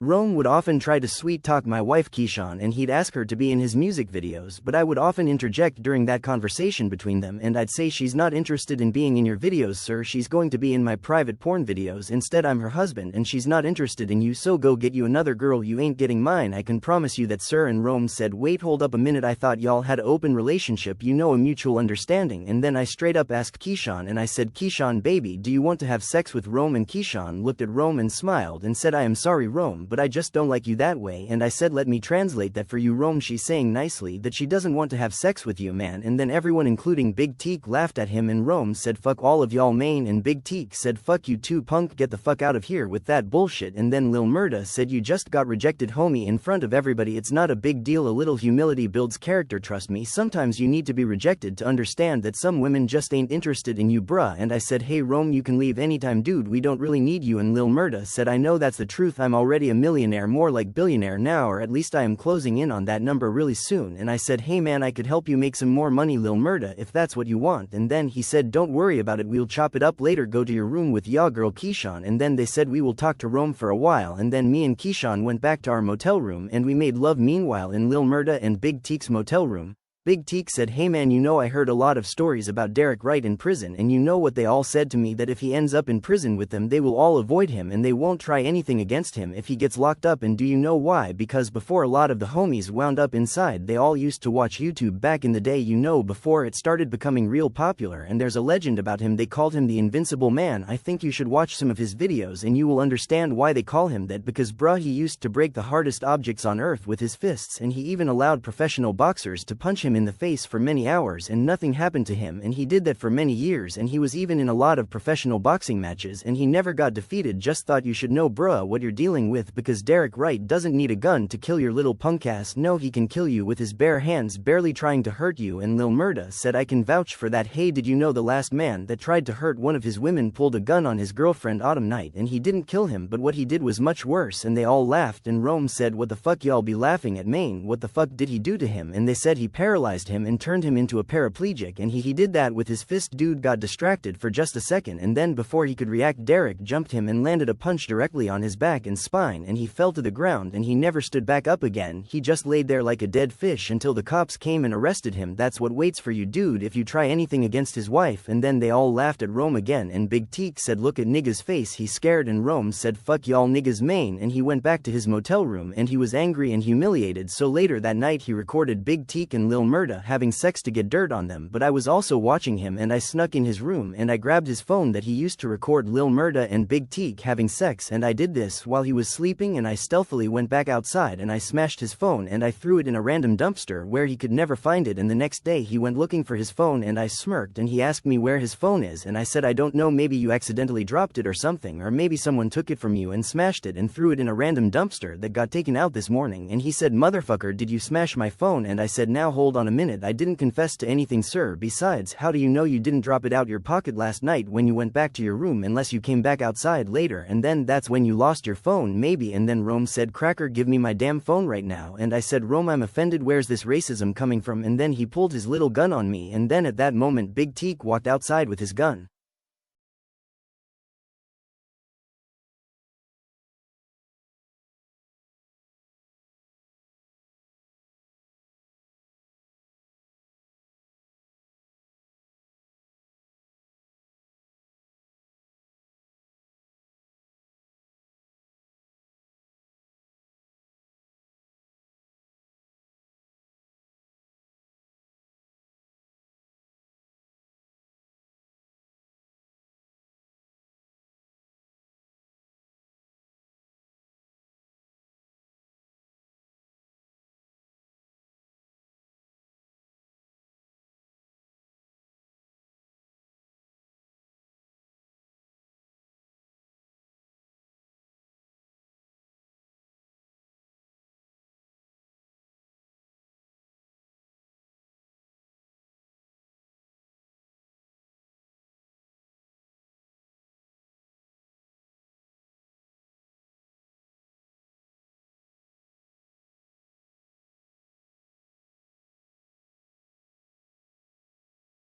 Rome would often try to sweet-talk my wife Keyshawn and he'd ask her to be in his music videos, but I would often interject during that conversation between them and I'd say she's not interested in being in your videos sir, she's going to be in my private porn videos, instead I'm her husband and she's not interested in you, so go get you another girl, you ain't getting mine, I can promise you that sir. And Rome said, wait, hold up a minute, I thought y'all had an open relationship, you know, a mutual understanding. And then I straight up asked Keyshawn and I said, Keyshawn baby, do you want to have sex with Rome? And Keyshawn looked at Rome and smiled and said, I am sorry Rome, but I just don't like you that way. And I said, let me translate that for you Rome, she's saying nicely that she doesn't want to have sex with you man. And then everyone including Big Teak laughed at him and Rome said, fuck all of y'all man. And Big Teak said, fuck you too punk, get the fuck out of here with that bullshit. And then Lil Murda said, you just got rejected homie in front of everybody, it's not a big deal, a little humility builds character, trust me, sometimes you need to be rejected to understand that some women just ain't interested in you bruh. And I said, hey Rome, you can leave anytime dude, we don't really need you. And Lil Murda said, I know that's the truth, I'm already a millionaire, more like billionaire now, or at least I am closing in on that number really soon. And I said, hey man, I could help you make some more money Lil Murda if that's what you want. And then he said, don't worry about it, we'll chop it up later, go to your room with ya girl Keyshawn. And then they said we will talk to Rome for a while, and then me and Keyshawn went back to our motel room and we made love. Meanwhile in Lil Murda and Big Teak's motel room, Big Teak said, hey man, you know I heard a lot of stories about Derrick Wright in prison, and you know what they all said to me, that if he ends up in prison with them they will all avoid him and they won't try anything against him if he gets locked up. And do you know why? Because before a lot of the homies wound up inside they all used to watch YouTube back in the day, you know, before it started becoming real popular, and there's a legend about him, they called him the Invincible Man. I think you should watch some of his videos and you will understand why they call him that, because bruh, he used to break the hardest objects on earth with his fists, and he even allowed professional boxers to punch him in the face for many hours and nothing happened to him, and he did that for many years, and he was even in a lot of professional boxing matches and he never got defeated. Just thought you should know bruh what you're dealing with, because Derrick Wright doesn't need a gun to kill your little punk ass, no, he can kill you with his bare hands, barely trying to hurt you. And Lil Murda said, I can vouch for that. Hey, did you know the last man that tried to hurt one of his women pulled a gun on his girlfriend Autumn Night, and he didn't kill him, but what he did was much worse. And they all laughed and Rome said, what the fuck y'all be laughing at Maine, what the fuck did he do to him? And they said he paralyzed him and turned him into a paraplegic, and he did that with his fist. Dude got distracted for just a second, and then before he could react Derrick jumped him and landed a punch directly on his back and spine, and he fell to the ground and he never stood back up again. He just laid there like a dead fish until the cops came and arrested him. That's what waits for you dude if you try anything against his wife. And then they all laughed at Rome again, and Big Teak said, look at nigga's face, he's scared. And Rome said, fuck y'all niggas main, and he went back to his motel room and he was angry and humiliated. So later that night he recorded Big Teak and Lil Murda having sex to get dirt on them, but I was also watching him and I snuck in his room and I grabbed his phone that he used to record Lil Murda and Big Teak having sex, and I did this while he was sleeping, and I stealthily went back outside and I smashed his phone and I threw it in a random dumpster where he could never find it. And the next day he went looking for his phone and I smirked and he asked me where his phone is, and I said, I don't know, maybe you accidentally dropped it or something, or maybe someone took it from you and smashed it and threw it in a random dumpster that got taken out this morning. And he said, motherfucker, did you smash my phone? And I said, now hold on a minute, I didn't confess to anything sir, besides how do you know you didn't drop it out your pocket last night when you went back to your room, unless you came back outside later and then that's when you lost your phone maybe? And then Rome said, cracker, give me my damn phone right now. And I said, Rome, I'm offended, where's this racism coming from? And then he pulled his little gun on me, and then at that moment Big Teak walked outside with his gun.